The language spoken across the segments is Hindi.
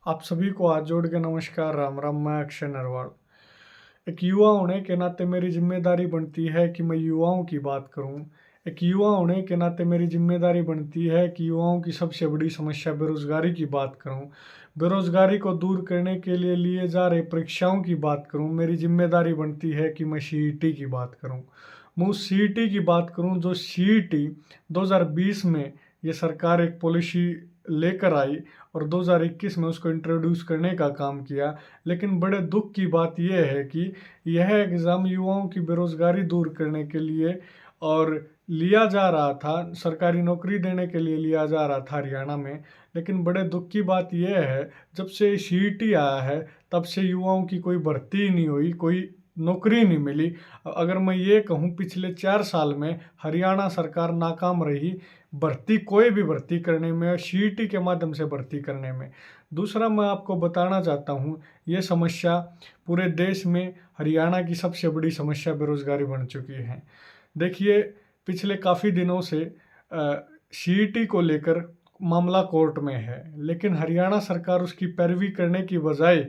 आप सभी को हाथ जोड़ के नमस्कार। राम राम। मैं अक्षय नरवाल। एक युवा होने के नाते मेरी जिम्मेदारी बनती है कि मैं युवाओं की बात करूं। एक युवा होने के नाते मेरी जिम्मेदारी बनती है कि युवाओं की सबसे बड़ी समस्या बेरोजगारी की बात करूं। बेरोजगारी को दूर करने के लिए लिए जा रहे परीक्षाओं की बात करूं। मेरी जिम्मेदारी बनती है कि मैं सीईटी की बात करूं। मैं उस सीईटी की बात करूं जो सीईटी 2020 में ये सरकार एक पॉलिसी लेकर आई और 2021 में उसको इंट्रोड्यूस करने का काम किया। लेकिन बड़े दुख की बात यह है कि यह एग्ज़ाम युवाओं की बेरोजगारी दूर करने के लिए और लिया जा रहा था, सरकारी नौकरी देने के लिए लिया जा रहा था हरियाणा में। लेकिन बड़े दुख की बात यह है, जब से सीईटी आया है तब से युवाओं की कोई भर्ती ही नहीं हुई, कोई नौकरी नहीं मिली। अगर मैं ये कहूँ, पिछले 4 साल में हरियाणा सरकार नाकाम रही भर्ती, कोई भी भर्ती करने में, सीईटी के माध्यम से भर्ती करने में। दूसरा मैं आपको बताना चाहता हूँ, ये समस्या पूरे देश में हरियाणा की सबसे बड़ी समस्या बेरोजगारी बन चुकी है। देखिए, पिछले काफ़ी दिनों से सीईटी को लेकर मामला कोर्ट में है, लेकिन हरियाणा सरकार उसकी पैरवी करने की बजाय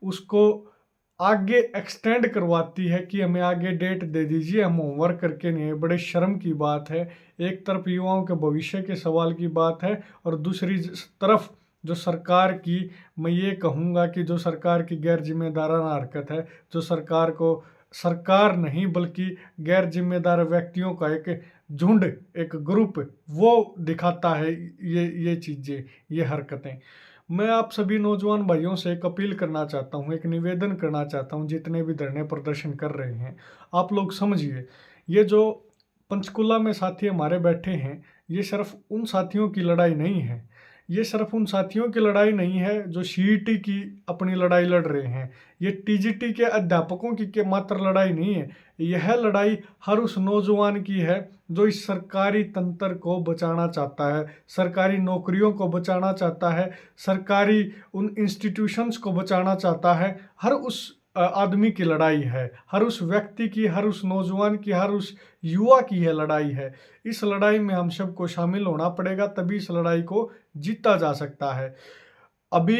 उसको आगे एक्सटेंड करवाती है कि हमें आगे डेट दे दीजिए, हम होमवर्क करके नहीं है। बड़े शर्म की बात है। एक तरफ युवाओं के भविष्य के सवाल की बात है और दूसरी तरफ जो सरकार की, मैं ये कहूँगा कि जो सरकार की गैर जिम्मेदाराना हरकत है, जो सरकार को सरकार नहीं बल्कि गैर जिम्मेदार व्यक्तियों का एक झुंड, एक ग्रुप वो दिखाता है ये चीज़ें, ये हरकतें। मैं आप सभी नौजवान भाइयों से एक अपील करना चाहता हूँ, एक निवेदन करना चाहता हूँ, जितने भी धरने प्रदर्शन कर रहे हैं, आप लोग समझिए। ये जो पंचकुला में साथी हमारे बैठे हैं, ये सिर्फ उन साथियों की लड़ाई नहीं है। ये सिर्फ उन साथियों की लड़ाई नहीं है जो सीईटी की अपनी लड़ाई लड़ रहे हैं। ये टीजीटी के अध्यापकों की के मात्र लड़ाई नहीं है। यह लड़ाई हर उस नौजवान की है जो इस सरकारी तंत्र को बचाना चाहता है, सरकारी नौकरियों को बचाना चाहता है, सरकारी उन इंस्टीट्यूशंस को बचाना चाहता है। हर उस आदमी की लड़ाई है, हर उस व्यक्ति की, हर उस नौजवान की, हर उस युवा की यह लड़ाई है। इस लड़ाई में हम सबको शामिल होना पड़ेगा, तभी इस लड़ाई को जीता जा सकता है। अभी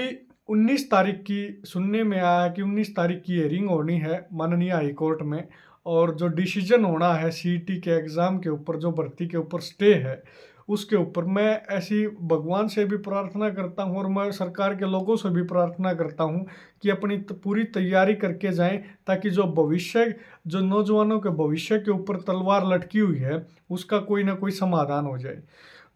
19 तारीख की सुनने में आया है कि 19 तारीख की हियरिंग होनी है माननीय हाई कोर्ट में, और जो डिसीजन होना है सीईटी के एग्ज़ाम के ऊपर, जो भर्ती के ऊपर स्टे है, उसके ऊपर मैं ऐसी भगवान से भी प्रार्थना करता हूँ और मैं सरकार के लोगों से भी प्रार्थना करता हूँ कि अपनी पूरी तैयारी करके जाएं, ताकि जो भविष्य, जो नौजवानों के भविष्य के ऊपर तलवार लटकी हुई है, उसका कोई ना कोई समाधान हो जाए।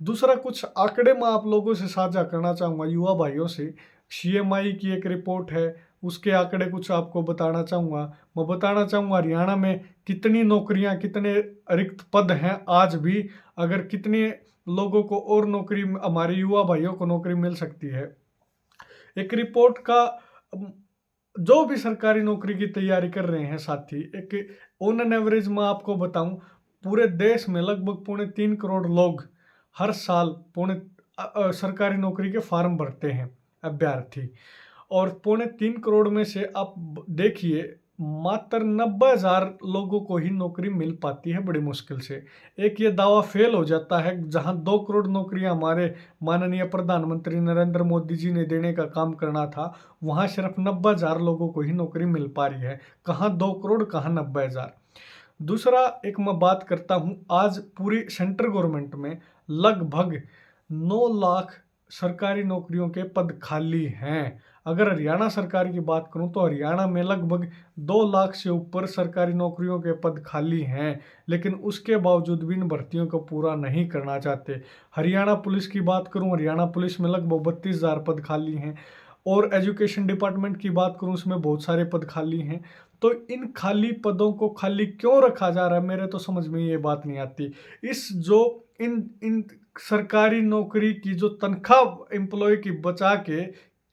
दूसरा, कुछ आंकड़े मैं आप लोगों से साझा करना चाहूँगा, युवा भाइयों से। सीएमआई की एक रिपोर्ट है, उसके आंकड़े कुछ आपको बताना चाहूँगा। मैं बताना चाहूँगा हरियाणा में कितनी नौकरियाँ, कितने रिक्त पद हैं आज भी, अगर कितने लोगों को और नौकरी, हमारे युवा भाइयों को नौकरी मिल सकती है। एक रिपोर्ट का जो भी सरकारी नौकरी की तैयारी कर रहे हैं साथी, एक ऑन एन एवरेज मैं आपको बताऊं, पूरे देश में लगभग 3.25 करोड़ लोग हर साल सरकारी नौकरी के फॉर्म भरते हैं, अभ्यर्थी। और 3.25 करोड़ में से आप देखिए, मात्र 90,000 लोगों को ही नौकरी मिल पाती है, बड़ी मुश्किल से। एक ये दावा फेल हो जाता है, जहां 2 करोड़ नौकरियां हमारे माननीय प्रधानमंत्री नरेंद्र मोदी जी ने देने का काम करना था, वहां सिर्फ 90,000 लोगों को ही नौकरी मिल पा रही है। कहाँ 2 करोड़, कहाँ 90,000। दूसरा, एक मैं बात करता हूँ, आज पूरी सेंट्रल गवर्नमेंट में लगभग 9 लाख सरकारी नौकरियों के पद खाली हैं। अगर हरियाणा सरकार की बात करूं तो हरियाणा में लगभग 2 लाख से ऊपर सरकारी नौकरियों के पद खाली हैं, लेकिन उसके बावजूद भी इन भर्तियों को पूरा नहीं करना चाहते। हरियाणा पुलिस की बात करूं, हरियाणा पुलिस में लगभग 32,000 पद खाली हैं, और एजुकेशन डिपार्टमेंट की बात करूं, उसमें बहुत सारे पद खाली हैं। तो इन खाली पदों को खाली क्यों रखा जा रहा है, मेरे तो समझ में ये बात नहीं आती। इस जो इन इन सरकारी नौकरी की जो तनख्वाह एम्प्लॉय की बचा के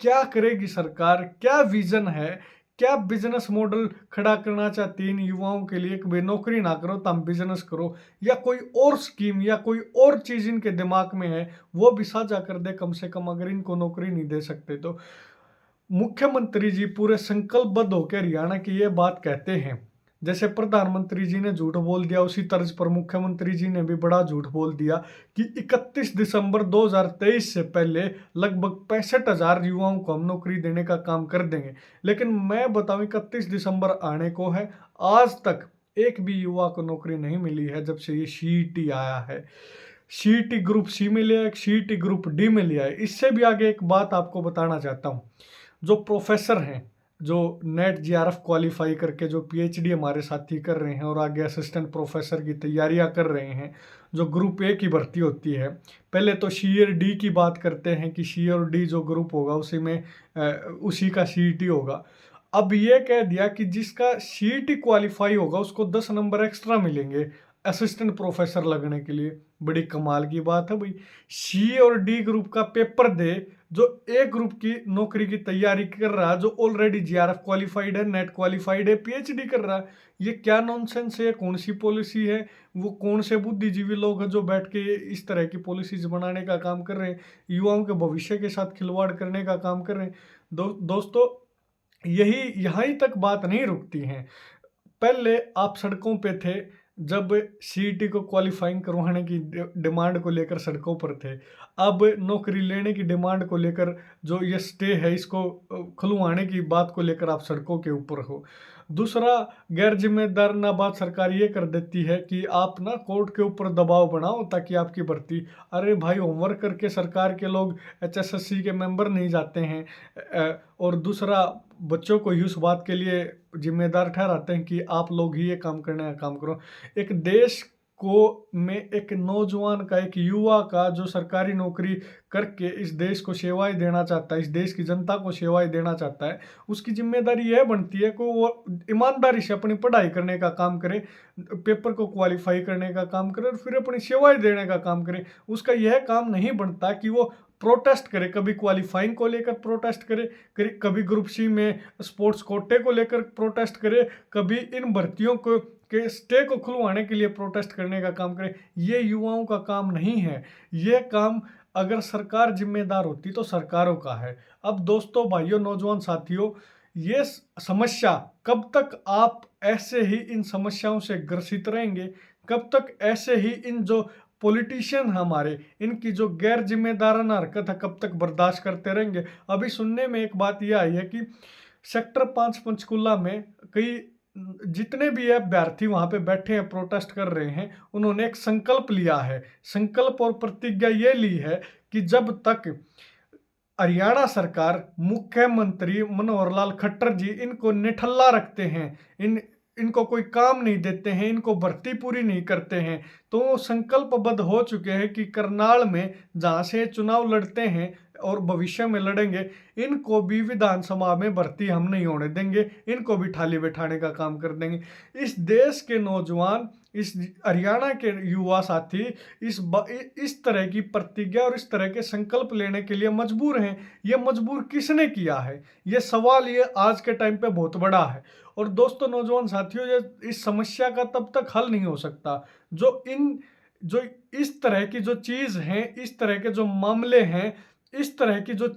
क्या करेगी सरकार, क्या विजन है, क्या बिजनेस मॉडल खड़ा करना चाहती है इन युवाओं के लिए कि भाई नौकरी ना करो तो हम बिजनेस करो, या कोई और स्कीम या कोई और चीज इनके दिमाग में है, वो भी साझा कर दे कम से कम, अगर इनको नौकरी नहीं दे सकते तो। मुख्यमंत्री जी पूरे संकल्पबद्ध होकर हरियाणा की ये बात कहते हैं, जैसे प्रधानमंत्री जी ने झूठ बोल दिया, उसी तर्ज पर मुख्यमंत्री जी ने भी बड़ा झूठ बोल दिया कि 31 दिसंबर 2023 से पहले लगभग 65,000 युवाओं को हम नौकरी देने का काम कर देंगे। लेकिन मैं बताऊं, 31 दिसंबर आने को है, आज तक एक भी युवा को नौकरी नहीं मिली है जब से ये सीईटी आया है। सीईटी ग्रुप सी में लिया है, सीईटी ग्रुप डी में लिया है। इससे भी आगे एक बात आपको बताना चाहता हूँ, जो प्रोफेसर हैं, जो नेट जीआरएफ क्वालिफाई करके जो पीएचडी हमारे साथी कर रहे हैं और आगे असिस्टेंट प्रोफेसर की तैयारियां कर रहे हैं, जो ग्रुप ए की भर्ती होती है, पहले तो सी और डी की बात करते हैं कि सी और डी जो ग्रुप होगा उसी में उसी का सीईटी होगा। अब ये कह दिया कि जिसका सीईटी क्वालिफाई होगा उसको 10 नंबर एक्स्ट्रा मिलेंगे असिस्टेंट प्रोफेसर लगने के लिए। बड़ी कमाल की बात है भाई। सी और डी ग्रुप का पेपर दे जो ए ग्रुप की नौकरी की तैयारी कर रहा है, जो ऑलरेडी जीआरएफ क्वालिफाइड है, नेट क्वालिफाइड है, पीएचडी कर रहा है। ये क्या नॉनसेंस है? कौन सी पॉलिसी है? वो कौन से बुद्धिजीवी लोग हैं जो बैठ के इस तरह की पॉलिसीज बनाने का काम कर रहे हैं, युवाओं के भविष्य के साथ खिलवाड़ करने का काम कर रहे हैं। दोस्तों, यही यहाँ ही तक बात नहीं रुकती है। पहले आप सड़कों पे थे जब सीईटी को क्वालिफाइंग करवाने की डिमांड को लेकर सड़कों पर थे। अब नौकरी लेने की डिमांड को लेकर जो ये स्टे है इसको खुलवाने की बात को लेकर आप सड़कों के ऊपर हो। दूसरा, गैर जिम्मेदार ना बात सरकार ये कर देती है कि आप ना कोर्ट के ऊपर दबाव बनाओ ताकि आपकी भर्ती। अरे भाई, होमवर्क करके सरकार के लोग एचएसएससी के मेंबर नहीं जाते हैं। और दूसरा, बच्चों को ही उस बात के लिए जिम्मेदार ठहराते हैं कि आप लोग ही ये काम करने का काम करो। एक देश को में एक नौजवान का, एक युवा का जो सरकारी नौकरी करके इस देश को सेवाएं देना चाहता है, इस देश की जनता को सेवाएं देना चाहता है, उसकी जिम्मेदारी यह बनती है कि वो ईमानदारी से अपनी पढ़ाई करने का काम करे, पेपर को क्वालिफाई करने का काम करे और फिर अपनी सेवाएं देने का काम करे। उसका यह काम नहीं बनता कि वो प्रोटेस्ट करे, कभी क्वालिफाइंग को लेकर प्रोटेस्ट करे, कभी ग्रुप सी में स्पोर्ट्स कोटे को लेकर प्रोटेस्ट करे, कभी इन भर्तियों को के स्टे को खुलवाने के लिए प्रोटेस्ट करने का काम करे। ये युवाओं का काम नहीं है। ये काम अगर सरकार जिम्मेदार होती तो सरकारों का है। अब दोस्तों, भाइयों, नौजवान साथियों, ये समस्या कब तक आप ऐसे ही इन समस्याओं से ग्रसित रहेंगे? कब तक ऐसे ही इन जो पॉलिटिशियन हमारे, इनकी जो गैर जिम्मेदाराना हरकत है, कब तक बर्दाश्त करते रहेंगे? अभी सुनने में एक बात यह आई है कि सेक्टर 5 पंचकुला में कई जितने भी अभ्यर्थी वहां पे बैठे हैं, प्रोटेस्ट कर रहे हैं, उन्होंने एक संकल्प लिया है। संकल्प और प्रतिज्ञा ये ली है कि जब तक हरियाणा सरकार, मुख्यमंत्री मनोहर लाल खट्टर जी इनको निठल्ला रखते हैं, इनको कोई काम नहीं देते हैं, इनको भर्ती पूरी नहीं करते हैं, तो वो संकल्पबद्ध हो चुके हैं कि करनाल में जहाँ से चुनाव लड़ते हैं और भविष्य में लड़ेंगे, इनको भी विधानसभा में भर्ती हम नहीं होने देंगे, इनको भी थाली बैठाने का काम कर देंगे। इस देश के नौजवान, इस हरियाणा के युवा साथी इस तरह की प्रतिज्ञा और इस तरह के संकल्प लेने के लिए मजबूर हैं। ये मजबूर किसने किया है? ये सवाल ये आज के टाइम पे बहुत बड़ा है। और दोस्तों, नौजवान साथियों, ये इस समस्या का तब तक हल नहीं हो सकता जो इस तरह की जो चीज़ हैं, इस तरह के जो मामले हैं, इस तरह की जो,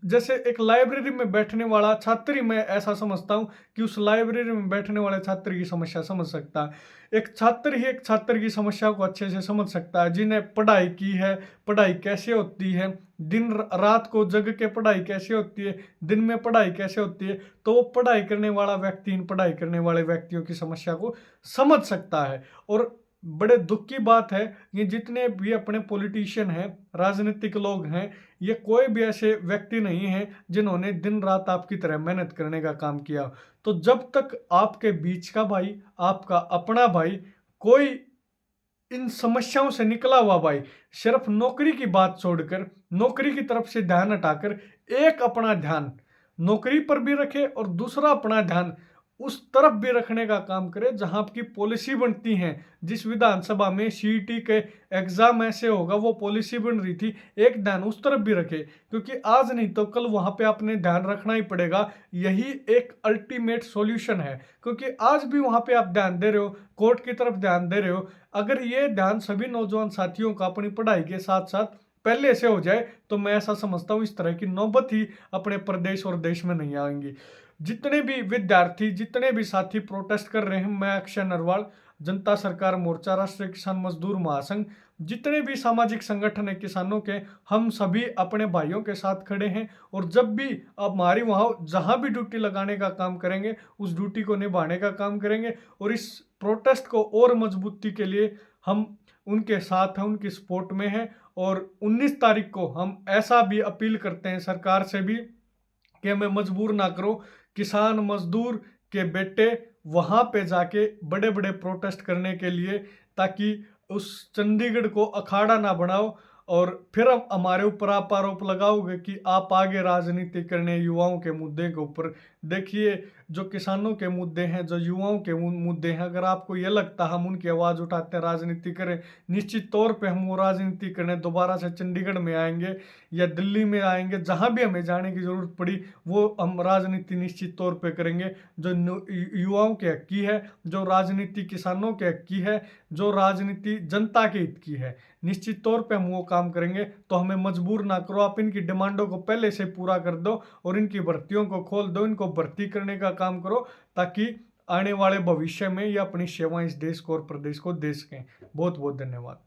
जैसे एक लाइब्रेरी में बैठने वाला छात्र ही, मैं ऐसा समझता हूँ कि उस लाइब्रेरी में बैठने वाले छात्र की समस्या समझ सकता है। एक छात्र ही एक छात्र की समस्या को अच्छे से समझ सकता है, जिन्हें पढ़ाई की है, पढ़ाई कैसे होती है, दिन रात को जग के पढ़ाई कैसे होती है, दिन में पढ़ाई कैसे होती है, तो वो पढ़ाई करने वाला व्यक्ति इन पढ़ाई करने वाले व्यक्तियों की समस्या को समझ सकता है। और बड़े दुख की बात है, ये जितने भी अपने पॉलिटिशियन हैं, राजनीतिक लोग हैं, ये कोई भी ऐसे व्यक्ति नहीं है जिन्होंने दिन रात आपकी तरह मेहनत करने का काम किया। तो जब तक आपके बीच का भाई, आपका अपना भाई, कोई इन समस्याओं से निकला हुआ भाई, सिर्फ नौकरी की बात छोड़कर, नौकरी की तरफ से ध्यान हटाकर एक अपना ध्यान नौकरी पर भी रखे और दूसरा अपना ध्यान उस तरफ भी रखने का काम करे जहां आपकी पॉलिसी बनती है। जिस विधानसभा में सीईटी के एग्जाम ऐसे होगा, वो पॉलिसी बन रही थी, एक ध्यान उस तरफ भी रखे, क्योंकि आज नहीं तो कल वहां पे आपने ध्यान रखना ही पड़ेगा। यही एक अल्टीमेट सॉल्यूशन है, क्योंकि आज भी वहां पे आप ध्यान दे रहे हो, कोर्ट की तरफ ध्यान दे रहे हो। अगर ये ध्यान सभी नौजवान साथियों का अपनी पढ़ाई के साथ साथ पहले से हो जाए तो मैं ऐसा समझता हूँ इस तरह की नौबत ही अपने प्रदेश और देश में नहीं आएंगी। जितने भी विद्यार्थी, जितने भी साथी प्रोटेस्ट कर रहे हैं, मैं अक्षय नरवाल, जनता सरकार मोर्चा, राष्ट्रीय किसान मजदूर महासंघ, जितने भी सामाजिक संगठन है किसानों के, हम सभी अपने भाइयों के साथ खड़े हैं। और जब भी अब हमारी वहाँ जहाँ भी ड्यूटी लगाने का काम करेंगे, उस ड्यूटी को निभाने का काम करेंगे। और इस प्रोटेस्ट को और मजबूती के लिए हम उनके साथ हैं, उनकी सपोर्ट में हैं। और 19 तारीख को हम ऐसा भी अपील करते हैं सरकार से भी कि हमें मजबूर ना करो, किसान मजदूर के बेटे वहां पे जाके बड़े बड़े प्रोटेस्ट करने के लिए, ताकि उस चंडीगढ़ को अखाड़ा ना बनाओ और फिर हम हमारे ऊपर आप आरोप लगाओगे कि आप आगे राजनीति करने युवाओं के मुद्दे के ऊपर। देखिए, जो किसानों के मुद्दे हैं, जो युवाओं के मुद्दे हैं, अगर आपको ये लगता हम उनकी आवाज़ उठाते हैं, राजनीति करें, निश्चित तौर पे हम वो राजनीति करने दोबारा से चंडीगढ़ में आएंगे या दिल्ली में आएंगे, जहाँ भी हमें जाने की ज़रूरत पड़ी वो हम राजनीति निश्चित तौर पे करेंगे। जो युवाओं के हक की है, जो राजनीति किसानों के हक की है, जो राजनीति जनता के हित की है, निश्चित तौर पे हम वो काम करेंगे। तो हमें मजबूर ना करो, आप इनकी डिमांडों को पहले से पूरा कर दो और इनकी भर्तियों को खोल दो, इनको भर्ती करने का काम करो, ताकि आने वाले भविष्य में ये अपनी सेवाएं इस देश को और प्रदेश को दे सकें। बहुत बहुत धन्यवाद।